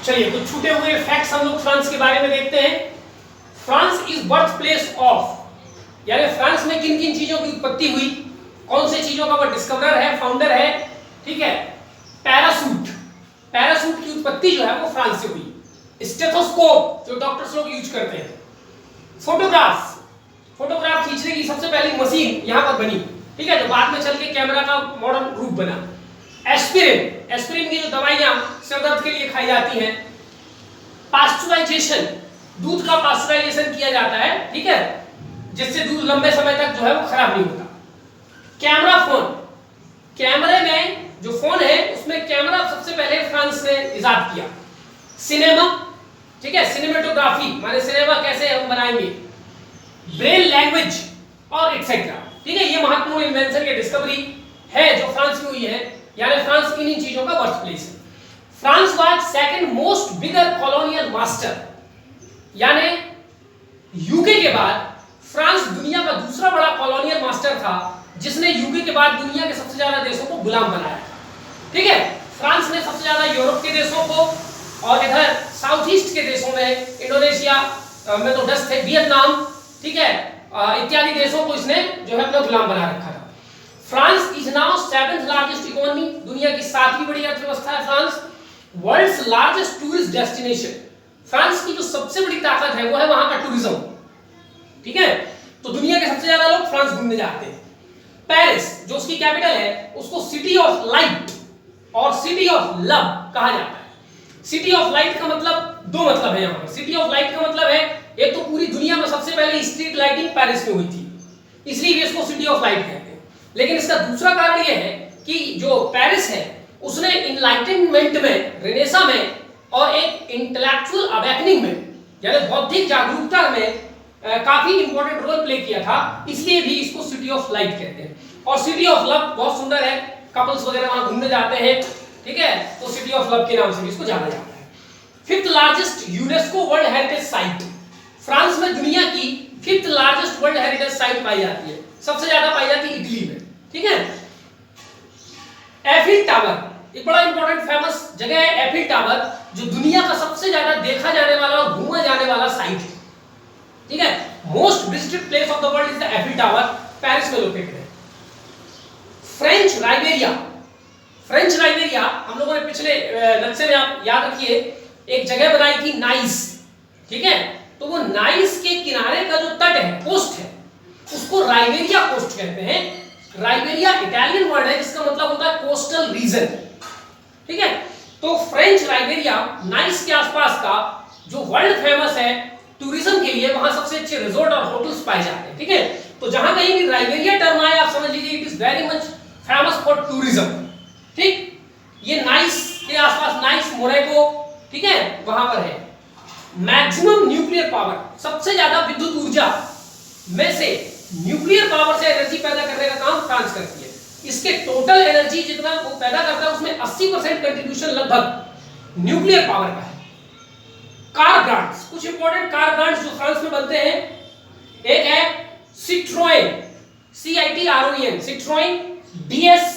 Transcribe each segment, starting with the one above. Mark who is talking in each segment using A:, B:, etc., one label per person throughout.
A: चलिए कुछ छूटे हुए फैक्ट्स हम लोग फ्रांस के बारे में देखते हैं। France is birth place of, यानी फ्रांस में किन किन चीजों की उत्पत्ति हुई, कौन से चीजों का वो डिस्कवरर है, फाउंडर है, ठीक है। पैरासूट, पैरासूट की उत्पत्ति जो है वो फ्रांस से हुई। स्टेथोस्कोप जो डॉक्टर्स लोग यूज करते हैं। फोटोग्राफ, फोटोग्राफ खींचने की सबसे पहली मशीन यहां पर बनी, ठीक है, जो बाद में चल के कैमरा का मॉडर्न रूप बना। एस्पिरिन, एस्पिरिन की जो दवाइयां सिर दर्द के लिए खाई जाती हैं। पास्चुराइजेशन, दूध का पास्चुराइजेशन किया जाता है, ठीक है, जिससे दूध लंबे समय तक जो है वो खराब नहीं होता। कैमरा फोन, कैमरे में जो फोन है उसमें कैमरा सबसे पहले फ्रांस ने इजाद किया। सिनेमा, ठीक है, सिनेमेटोग्राफी माने सिनेमा कैसे हम बनाएंगे। ब्रेल लैंग्वेज और एक्सेट्रा, ठीक है, ये महत्वपूर्ण इन्वेंशन की डिस्कवरी है जो फ्रांस में हुई है, यानी फ्रांस इन चीजों का बर्थ प्लेस है। France was second most bigger colonial master, यानी यूके के बाद फ्रांस दुनिया का दूसरा बड़ा कॉलोनियल मास्टर था जिसने यूके के बाद दुनिया के सबसे ज्यादा देशों को गुलाम बनाया, ठीक है। फ्रांस ने सबसे ज्यादा यूरोप के देशों को और इधर साउथ ईस्ट के देशों में इंडोनेशिया में तो 10 थे, वियतनाम, ठीक है, इत्यादि देशों को इसने जो है अपना गुलाम बना रखा था। France is now 7th largest economy, दुनिया की 7वीं बड़ी अर्थव्यवस्था है France. World's largest tourist destination, France की जो सबसे बड़ी ताकत है वो है वहां का टूरिज्म, ठीक है, तो दुनिया के सबसे ज्यादा लोग फ्रांस घूमने जाते हैं। पेरिस जो उसकी कैपिटल है उसको सिटी ऑफ लाइट और सिटी ऑफ लव कहा जाता है। सिटी ऑफ लाइट का मतलब दो मतलब है यहाँ पर। सिटी ऑफ लाइट का मतलब है एक तो पूरी दुनिया में सबसे पहले स्ट्रीट लाइटिंग पेरिस में हुई थी, इसलिए भी इसको सिटी ऑफ लाइट कहते हैं। लेकिन इसका दूसरा कारण यह है कि जो पेरिस है उसने इनलाइटनमेंट में, रेनेसा में और एक इंटेलेक्चुअल अवेकनिंग में, यानी बौद्धिक जागरूकता में काफी इंपॉर्टेंट रोल प्ले किया था, इसलिए भी इसको सिटी ऑफ लाइट कहते हैं। और सिटी ऑफ लव बहुत सुंदर है, कपल्स वगैरह वहां घूमने जाते हैं, ठीक है, तो सिटी ऑफ लव के नाम से भी इसको जाना जाता है। 5th largest UNESCO world heritage site, France में दुनिया की 5th largest world heritage site पाई जाती है, सबसे ज्यादा पाई जाती है इटली में, ठीक है। एफिल टावर एक बड़ा इंपॉर्टेंट फेमस जगह है, एफिल टावर जो दुनिया का सबसे ज्यादा देखा जाने वाला और घूमा जाने वाला साइट है, ठीक है। Most visited place of the world is the Eiffel tower, Paris में लोकेटेड है। फ्रेंच राइबेरिया, फ्रेंच राइबेरिया हम लोगों ने पिछले नक्शे में आप याद रखिए एक जगह बनाई थी नाइस, ठीक है, तो वो नाइस के किनारे का जो तट है, कोस्ट है, उसको राइबेरिया कोस्ट कहते हैं। राइबेरिया इटालियन वर्ड है जिसका मतलब होता है कोस्टल रीजन, ठीक है। तो फ्रेंच राइबेरिया नाइस के आसपास का जो वर्ल्ड फेमस है टूरिज्म के लिए, वहां सबसे अच्छे रिजॉर्ट और होटल्स पाए जाते हैं, ठीक है। तो जहां कहीं भी राइबेरिया टर्म आए आप समझ लीजिए it is very much famous for tourism, ठीक। ये नाइस के आसपास, नाइस मोरक्को, ठीक है, वहां पर है। मैक्सिमम न्यूक्लियर पावर, सबसे ज्यादा विद्युत ऊर्जा में से न्यूक्लियर पावर से एनर्जी पैदा करने का काम फ्रांस करती है। इसके टोटल एनर्जी जितना वो पैदा करता है उसमें 80% कंट्रीब्यूशन लगभग न्यूक्लियर पावर का है। कार ब्रांड्स, कुछ इंपॉर्टेंट कार ब्रांड्स जो फ्रांस में बनते हैं, एक है Citroen, CITROEN, Citroen, DS,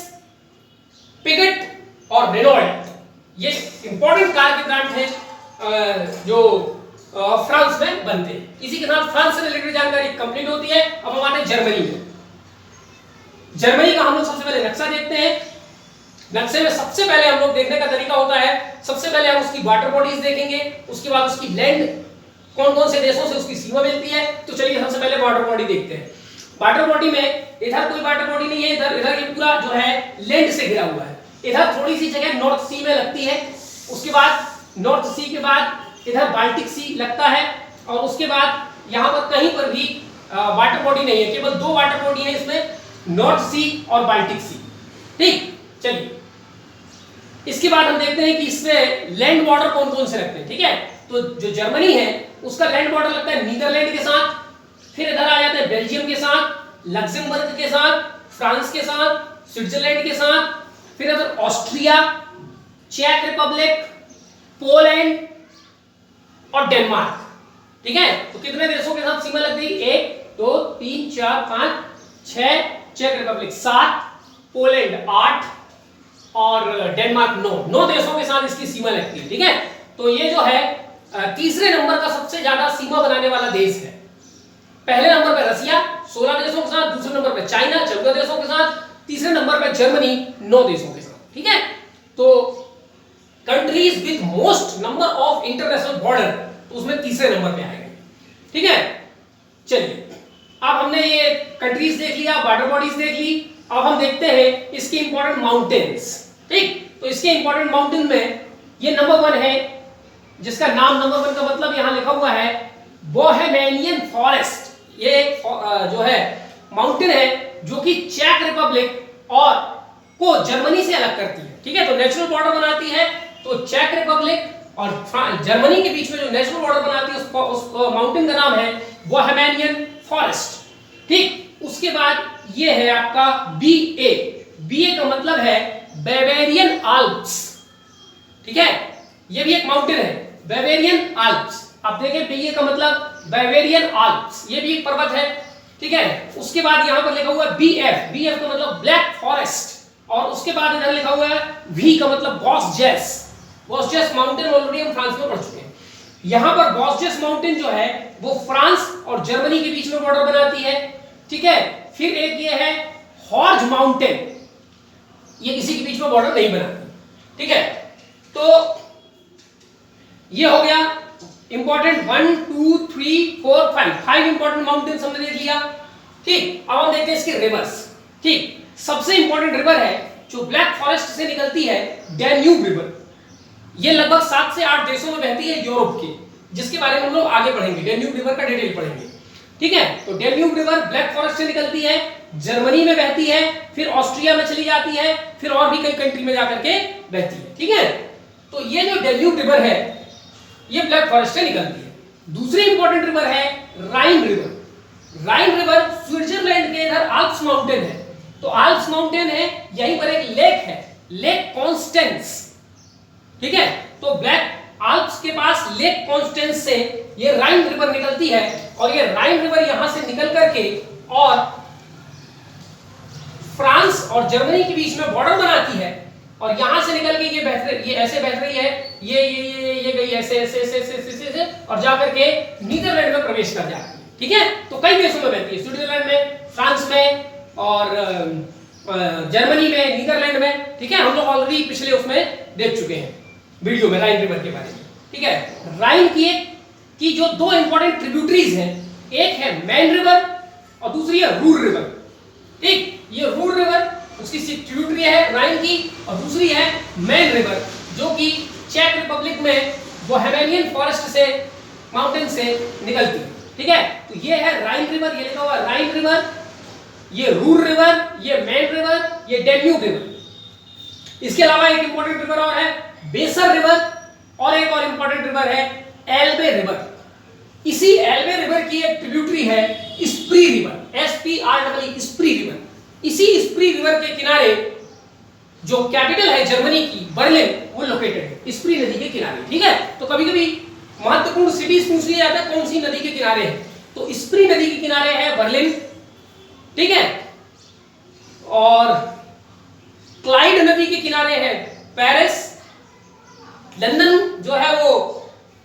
A: Piggott और रेनॉल्ट, ये इंपॉर्टेंट कार के ब्रांड हैं जो फ्रांस में बनते हैं। इसी के साथ फ्रांस से रिलेटेड जानकारी कंप्लीट होती है। अब हम आते हैं जर्मनी में। जर्मनी का हम लोग सबसे पहले नक्शा देखते हैं। नक्शे में सबसे पहले हम लोग देखने का तरीका होता है, सबसे पहले हम उसकी वाटर बॉडीज देखेंगे, उसके बाद उसकी लैंड, कौन कौन से देशों से उसकी सीमा मिलती है। तो चलिए सबसे पहले वाटर बॉडी देखते हैं। वाटर बॉडी में इधर कोई वाटर बॉडी नहीं है, इधर ये पूरा जो है लैंड से घिरा हुआ है। इधर थोड़ी सी जगह नॉर्थ सी में लगती है, उसके बाद नॉर्थ सी के बाद इधर बाल्टिक सी लगता है, और उसके बाद यहाँ पर कहीं पर भी वाटर बॉडी नहीं है, केवल 2 वाटर बॉडी है इसमें, नॉर्थ सी और बाल्टिक सी, ठीक। चलिए इसके बाद हम देखते हैं कि इसमें लैंड बॉर्डर कौन कौन से लगते हैं, ठीक है। तो जो जर्मनी है उसका लैंड बॉर्डर लगता है नीदरलैंड के साथ, फिर इधर आ जाते हैं बेल्जियम के साथ, लक्जमबर्ग के साथ, फ्रांस के साथ, स्विट्जरलैंड के साथ, फिर इधर ऑस्ट्रिया, चेक रिपब्लिक, पोलैंड और डेनमार्क, ठीक है। तो कितने देशों के साथ सीमा लग गई? 1 2 3 4 5 6, चेक रिपब्लिक 7, पोलैंड 8 और डेनमार्क 9 देशों के साथ इसकी सीमा लगती है, ठीक है। तो ये जो है तीसरे नंबर का सबसे ज्यादा सीमा बनाने वाला देश है। पहले नंबर पे रसिया 16 देशों के साथ, दूसरे नंबर पे चाइना 14 देशों के साथ, तीसरे नंबर पे जर्मनी 9 देशों के साथ। ठीक है, तो countries with most number of international border, तो उसमें तीसरे नंबर पे आएगा। ठीक है, चलिए अब हमने ये कंट्रीज देख लिया, बॉर्डर बॉडीज देख ली, अब हम देखते हैं इसके इंपॉर्टेंट माउंटेन्स। ठीक, तो इसके इंपॉर्टेंट माउंटेन में ये नंबर 1 है, जिसका नाम नंबर 1 का मतलब यहां लिखा हुआ है बोहेमियन फॉरेस्ट। ये एक जो है माउंटेन है जो कि चेक रिपब्लिक और को जर्मनी से अलग करती है। ठीक है, तो नेचुरल बॉर्डर बनाती है, तो चेक रिपब्लिक और जर्मनी के बीच में जो नेचुरल बॉर्डर बनाती है उस माउंटेन का नाम है बोहेमियन फॉरेस्ट। ठीक, उसके बाद ये है आपका BA। BA का मतलब है बावेरियन आल्प्स। ठीक है, ये भी एक माउंटेन है, बावेरियन आल्प्स। आप देखें BA का मतलब बावेरियन आल्प्स, ये भी एक पर्वत है। ठीक है, उसके बाद यहां पर लिखा हुआ है BF। BF का मतलब ब्लैक फॉरेस्ट, और उसके बाद इधर लिखा हुआ है V का मतलब बॉस्जेस। बॉस्जेस माउंटेन ऑलरेडी हम फ्रांस में पढ़ चुके हैं। यहां पर बॉस्जेस माउंटेन जो है वो फ्रांस और जर्मनी के बीच में बॉर्डर बनाती है। ठीक है, फिर एक ये है हॉर्ज माउंटेन, ये किसी के बीच में बॉर्डर नहीं बनाती। ठीक है, तो ये हो गया इंपॉर्टेंट 1 2 3 4 5 इंपॉर्टेंट माउंटेन्स हमने देख लिया। ठीक, अब हम देखते हैं इसके रिवर्स। ठीक, सबसे इंपॉर्टेंट रिवर है जो ब्लैक फॉरेस्ट से निकलती है, डैन्यूब रिवर। ये लगभग 7 से 8 देशों में बहती है यूरोप के, जिसके बारे में हम लोग आगे पढ़ेंगे, डैन्यूब रिवर का डिटेल पढ़ेंगे। ठीक है, तो डैन्यूब रिवर ब्लैक फॉरेस्ट से निकलती है, जर्मनी में बहती है, फिर ऑस्ट्रिया में चली जाती है, फिर और भी कई कंट्री में जाकर के बहती है। ठीक है, तो ये जो डैन्यूब रिवर है ये ब्लैक फॉरेस्ट से निकलती है। दूसरी इंपॉर्टेंट रिवर है राइन रिवर। राइन रिवर स्विट्जरलैंड के इधर आल्प्स माउंटेन है, तो आल्प्स माउंटेन है, यहीं पर एक लेक है, लेक कॉन्स्टेंस। ठीक है, तो ब्लैक आल्प्स के पास लेक कॉन्स्टेंस से ये राइन रिवर निकलती है, और ये राइन रिवर यहां से निकल करके और फ्रांस और जर्मनी के बीच में बॉर्डर बनाती है, और यहां से निकल के ये बह रही, ये ऐसे बह रही है, ये गई ऐसे ऐसे ऐसे ऐसे ऐसे ऐसे और जाकर के नीदरलैंड में प्रवेश कर जाती है। ठीक है, तो कई देशों में बहती है, स्विट्जरलैंड में, फ्रांस में, और जर्मनी में, नीदरलैंड में। ठीक है, हम लोग ऑलरेडी पिछले उसमें देख चुके हैं वीडियो में राइन रिवर के बारे में। ठीक है, राइन की जो 2 इंपॉर्टेंट ट्रिब्यूटरीज हैं, एक है मैन रिवर और दूसरी है रूर रिवर। ठीक, ये रूर रिवर उसकी ट्रिब्यूटरी है राइन की, और दूसरी है मैन रिवर जो कि चेक रिपब्लिक में बोहेमियन फॉरेस्ट से माउंटेन से निकलती है। ठीक है, तो ये है राइन रिवर, ये लिखा हुआ राइन रिवर, ये रूर रिवर, ये मैन रिवर, ये डैन्यूब रिवर। इसके अलावा एक इंपॉर्टेंट रिवर और है बेसर रिवर, और एक और इंपॉर्टेंट रिवर है एल्बे रिवर। इसी एल्बे रिवर की एक ट्रिब्यूटरी है स्प्री रिवर, SPRE, स्प्री रिवर। इसी स्प्री रिवर के किनारे जो कैपिटल है जर्मनी की बर्लिन, वो लोकेटेड है स्प्री नदी के किनारे। ठीक है, तो कभी कभी महत्वपूर्ण सिटीज पूछ लिया जाता है कौन सी नदी के किनारे है, तो स्प्री नदी के किनारे है बर्लिन। ठीक है, और क्लाइड नदी के किनारे है पेरिस, लंदन जो है वो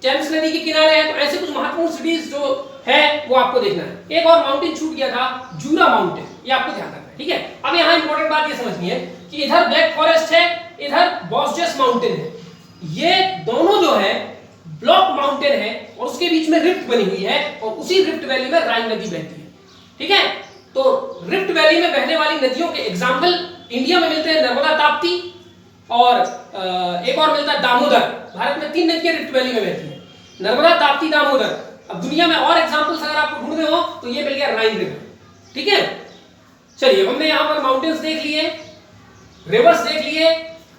A: टेम्स नदी के किनारे है। तो ऐसे कुछ महत्वपूर्ण सिटीज जो है वो आपको देखना है। एक और माउंटेन छूट गया था, जूरा माउंटेन, ये आपको ध्यान रखना है। ठीक है, अब यहाँ इंपॉर्टेंट बात ये समझनी है कि इधर ब्लैक फॉरेस्ट है, इधर बॉस्जेस माउंटेन है। ये दोनों जो है ब्लॉक माउंटेन है, और उसके बीच में रिफ्ट बनी हुई है, और उसी रिफ्ट वैली में राइन नदी बहती है। ठीक है, तो रिफ्ट वैली में बहने वाली नदियों के एग्जाम्पल इंडिया में मिलते हैं नर्मदा, ताप्ती, और एक और मिलता है दामोदर। भारत में 3 नदियां रिफ्ट वैली में बहती है, नर्मदा, ताप्ती, दामोदर। अब दुनिया में और एग्जांपल्स अगर आपको ढूंढने हो तो ये मिल गया राइन रिवर। ठीक है, चलिए हमने यहां पर माउंटेन्स देख लिए, रिवर्स देख लिए,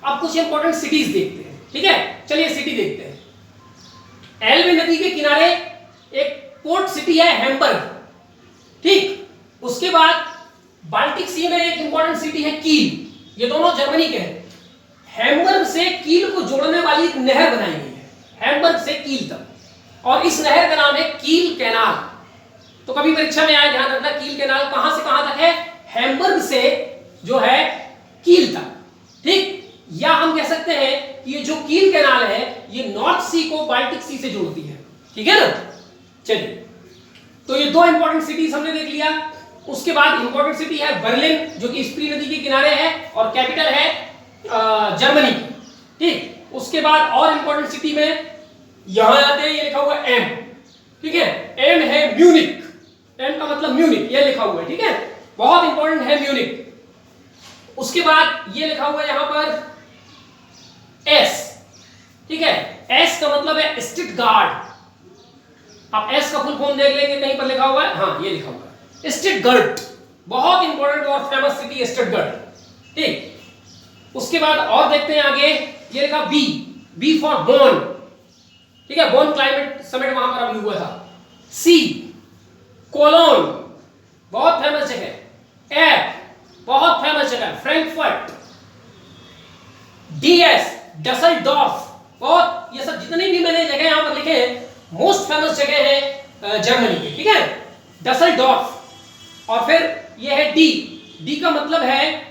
A: अब कुछ इंपॉर्टेंट सिटीज देखते हैं। ठीक है, चलिए सिटी देखते हैं। एल्बे नदी के किनारे एक पोर्ट सिटी है हैम्बर्ग। ठीक, उसके बाद बाल्टिक सी में एक इंपॉर्टेंट सिटी है कील, ये दोनों जर्मनी के हैं। हैम्बर्ग से कील को जोड़ने वाली एक नहर बनाई गई है, हैम्बर्ग से कील तक, और इस नहर का नाम है कील कैनाल। तो कभी परीक्षा में आए, ध्यान रखना, कील कैनाल कहां से कहां तक है, हैम्बर्ग से जो है कील तक। ठीक, या हम कह सकते हैं कि ये जो कील कैनाल है ये नॉर्थ सी को बाल्टिक सी से जोड़ती है, ठीक है ना। चलिए, तो ये दो इंपॉर्टेंट सिटीज हमने देख लिया। उसके बाद इंपॉर्टेंट सिटी है बर्लिन, जो कि स्प्री नदी के किनारे है और कैपिटल है जर्मनी, ठीक। उसके बाद और इंपॉर्टेंट सिटी में यहां आते हैं, ये लिखा हुआ है एम, ठीक है। एम है म्यूनिक, एम का मतलब म्यूनिक, ये लिखा हुआ है, ठीक है, बहुत इंपॉर्टेंट है म्यूनिक। उसके बाद ये लिखा हुआ है यहां पर एस, ठीक है। एस का मतलब है स्टटगार्ट। आप एस का फुल फॉर्म देख लेंगे, कहीं पर लिखा हुआ है, हाँ ये लिखा हुआ है स्टटगार्ट, बहुत इंपॉर्टेंट और फेमस सिटी स्टटगार्ट, ठीक। उसके बाद और देखते हैं आगे, ये लिखा बी, बी फॉर बोन, ठीक है, बोन क्लाइमेट समिट वहां पर अभी हुआ था। सी कोलोन, बहुत फेमस जगह। एफ बहुत फेमस जगह फ्रैंकफर्ट। डीएस डसेल्डॉर्फ, बहुत, ये सब जितनी भी मैंने जगह यहां पर लिखे हैं मोस्ट फेमस जगह है जर्मनी की, ठीक है, डसेल्डॉर्फ। और फिर ये है डी, डी का मतलब है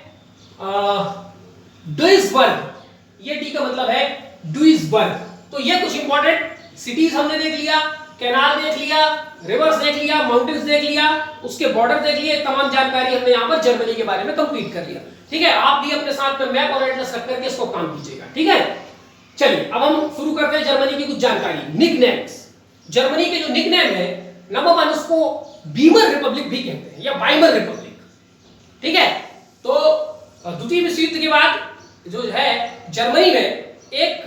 A: डुइसबर्ग, ये डी का मतलब है डुइसबर्ग। तो ये कुछ इंपॉर्टेंट सिटीज हमने देख लिया, कैनाल देख लिया, रिवर्स देख लिया, माउंटेन्स देख लिया, उसके बॉर्डर देख लिए, तमाम जानकारी हमने यहाँ पर जर्मनी के बारे में कंप्लीट कर लिया, ठीक है। आप भी अपने साथ में मैप और एटलस रख करके इसको काम कीजिएगा, ठीक है। चलिए अब हम शुरू करते हैं जर्मनी की कुछ जानकारी। निकनेम्स, जर्मनी के जो निकनेम है, नंबर 1 उसको बीमर रिपब्लिक भी कहते हैं या वाइमर रिपब्लिक, ठीक है। तो द्वितीय विश्व युद्ध के बाद जो है जर्मनी में एक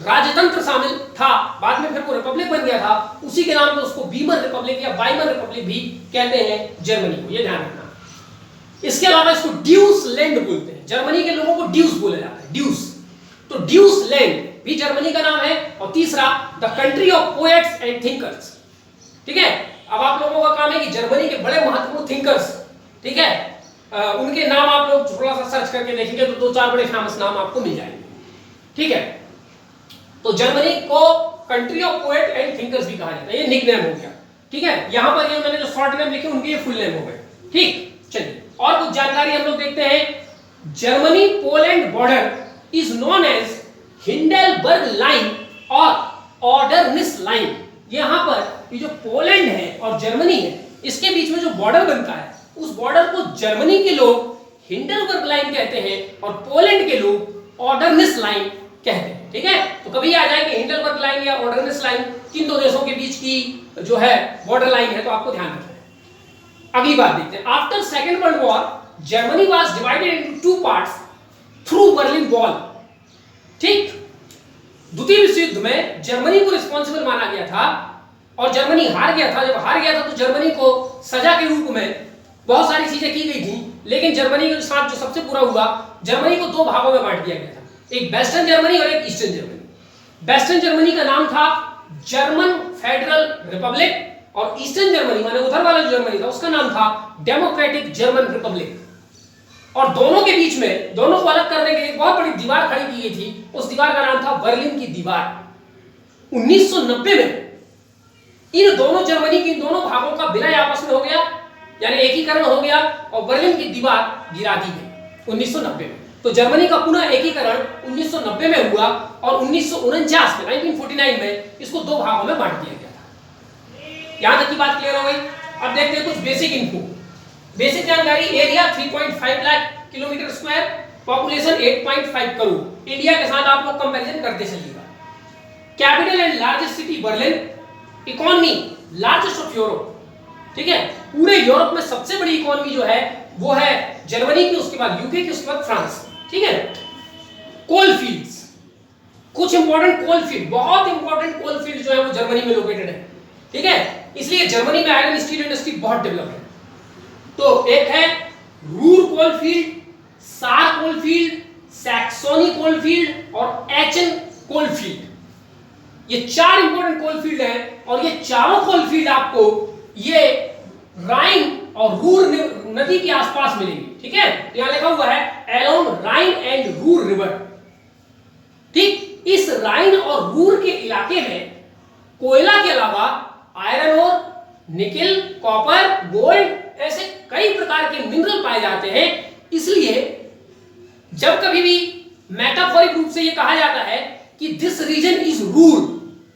A: राजतंत्र शामिल था, बाद में फिर वो रिपब्लिक बन गया था, उसी के नाम पे उसको बीमर रिपब्लिक या वाइमर रिपब्लिक भी कहते हैं जर्मनी को, ये ध्यान रखना। इसके अलावा इसको ड्यूस लैंड बोलते हैं, जर्मनी के लोगों को ड्यूस बोला जाता है, ड्यूस। तो ड्यूस लैंड भी जर्मनी का नाम है। और तीसरा the country of poets and thinkers, ठीक है। अब आप लोगों का काम है कि जर्मनी के बड़े महत्वपूर्ण थिंकर्स, ठीक है, उनके नाम आप लोग थोड़ा सा सर्च करके देखेंगे तो 2-4 बड़े फेमस नाम आपको मिल जाएंगे, ठीक है। तो जर्मनी को country of poet and thinkers भी कहा जाता है, ये निकनेम हो गया, ठीक है। यहां पर ये मैंने जो शॉर्ट नेम लिखे उनके ये फुल नेम हो गए, ठीक। चलिए और कुछ जानकारी हम लोग देखते हैं। Germany Poland border is known as Hindenburg line और ऑर्डरनिस लाइन। यहां पर ये जो पोलैंड है और जर्मनी है, इसके बीच में जो बॉर्डर बनता है, उस बॉर्डर को जर्मनी के लोग हिंडेलबर्ग लाइन कहते हैं और पोलैंड के लोग ऑर्डरनिस लाइन कहते हैं, ठीक है। तो कभी आ जाए कि हिंडेलबर्ग लाइन या ऑर्डरनिस लाइन किन दो देशों के बीच की जो है बॉर्डर लाइन है, तो आपको ध्यान रखना है। अगली बात देखते हैं। After second world war Germany was divided into 2 parts through Berlin wall, ठीक। द्वितीय विश्व युद्ध में जर्मनी को रिस्पॉन्सिबल माना गया था और जर्मनी हार गया था। जब हार गया था तो जर्मनी को सजा के रूप में बहुत सारी चीजें की गई थी, लेकिन जर्मनी के साथ जो सबसे बुरा हुआ, जर्मनी को 2 भागों में बांट दिया गया था, एक वेस्टर्न जर्मनी और एक ईस्टर्न जर्मनी। वेस्टर्न जर्मनी का नाम था जर्मन फेडरल रिपब्लिक और ईस्टर्न जर्मनी माने उधर वाला जो जर्मनी था उसका नाम था डेमोक्रेटिक जर्मन रिपब्लिक। और दोनों के बीच में, दोनों को अलग करने के लिए बहुत बड़ी दीवार खड़ी की गई थी, उस दीवार का नाम था बर्लिन की दीवार। 1990 में इन दोनों जर्मनी के दोनों भागों का विलय आपस में हो गया, यानी एकीकरण हो गया और बर्लिन की दीवार गिरा दी गई 1990 में। तो जर्मनी का पुनः एकीकरण 1990 में हुआ और 1949 में 1949 में इसको 2 भागों में बांट दिया गया था। यहां तक की बात क्लियर हो गई। अब देखते हैं कुछ बेसिक इन्फो, बेसिक जानकारी। Area 3.5 lakh kilometre square, population 8.5 crore. India के साथ आप लोग कंपैरिजन करते चलिएगा। Capital and largest city Berlin, economy largest of Europe, ठीक है। पूरे यूरोप में सबसे बड़ी इकोनॉमी जो है वो है जर्मनी की, उसके बाद यूके की, उसके बाद फ्रांस, ठीक है। कोल फील्ड्स, कुछ इंपॉर्टेंट कोल फील्ड, बहुत इंपॉर्टेंट कोल फील्ड जो है वो जर्मनी में लोकेटेड है, ठीक है। इसलिए जर्मनी में आयरन स्टील इंडस्ट्री बहुत डेवलप है। तो एक है Ruhr coal field, Saar coal field, Saxony coal field और एचन कोल फील्ड। ये 4 इंपॉर्टेंट कोल फील्ड हैं और ये चारों कोल फील्ड आपको ये राइन और रूर नदी के आसपास मिलेंगी, ठीक है। यहां लिखा हुआ है along Rhine and Ruhr river, ठीक। इस राइन और रूर के इलाके में कोयला के अलावा iron ore, nickel, copper, gold ऐसे कई प्रकार के मिनरल पाए जाते हैं। इसलिए जब कभी भी मेटाफोरिक रूप से यह कहा जाता है कि दिस रीजन इज रूल,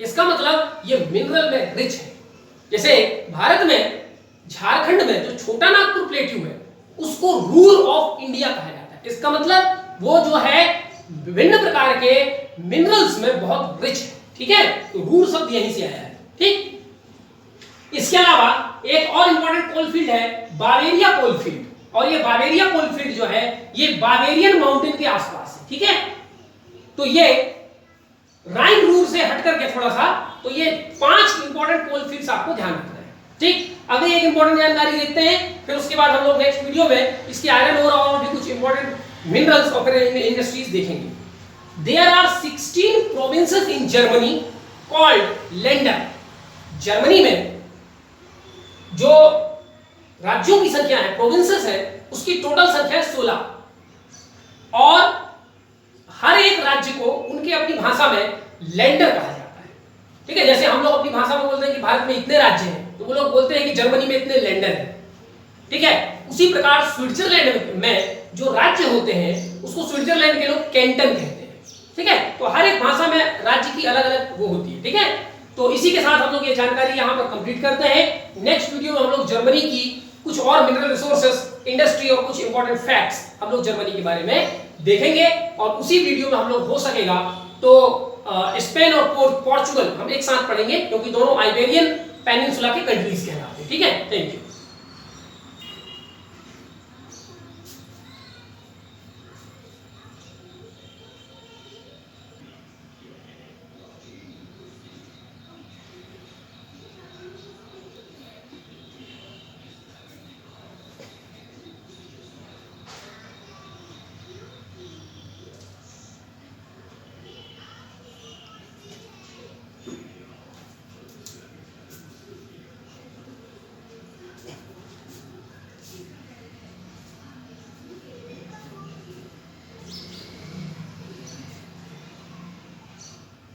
A: इसका मतलब ये मिनरल में रिच है। जैसे भारत में झारखंड में जो छोटा नागपुर प्लेट्यू है उसको रूल ऑफ इंडिया कहा जाता है। इसका मतलब वो जो है विभिन्न प्रकार के मिनरल्स में बहुत रिच है। ठीक है, तो रूल शब्द यहीं से आया है। ठीक, इसके अलावा एक और इंपॉर्टेंट कोलफील्ड है बावेरिया कोलफील्ड, और ये बावेरिया कोलफील्ड जो है ये बावेरियन माउंटेन के आसपास है। ठीक है, तो ये राइन रूर से हट करके थोड़ा सा, तो ये 5 इंपॉर्टेंट कोलफील्ड्स आपको ध्यान रखना है। ठीक, अगली एक इंपॉर्टेंट जानकारी देखते हैं, फिर उसके बाद हम लोग नेक्स्ट वीडियो में इसकी आयरन ओर और भी कुछ इंपॉर्टेंट मिनरल्स और इंडस्ट्रीज देखेंगे। There are 16 provinces in Germany called Länder. Germany में जो राज्यों की संख्या है, प्रोविंसेस है, उसकी टोटल संख्या है 16, और हर एक राज्य को उनके अपनी भाषा में लैंडर कहा जाता है। ठीक है, जैसे हम लोग अपनी भाषा में बोलते हैं कि भारत में इतने राज्य हैं, तो वो लोग बोलते हैं कि जर्मनी में इतने लैंडर हैं। ठीक है, उसी प्रकार स्विट्जरलैंड में जो राज्य होते हैं उसको स्विट्जरलैंड के लोग कैंटन कहते हैं। ठीक है, तो हर एक भाषा में राज्य की अलग अलग वो होती है। ठीक है, तो इसी के साथ हम लोग ये जानकारी यहाँ पर कंप्लीट करते हैं। नेक्स्ट वीडियो में हम लोग जर्मनी की कुछ और मिनरल रिसोर्सेस, इंडस्ट्री और कुछ इंपॉर्टेंट फैक्ट्स हम लोग जर्मनी के बारे में देखेंगे, और उसी वीडियो में हम लोग हो सकेगा तो स्पेन और पोर्चुगल हम एक साथ पढ़ेंगे, क्योंकि दोनों आइबेरियन पेनिनसुला के कंट्रीज कहलाते हैं। ठीक है, थैंक यू।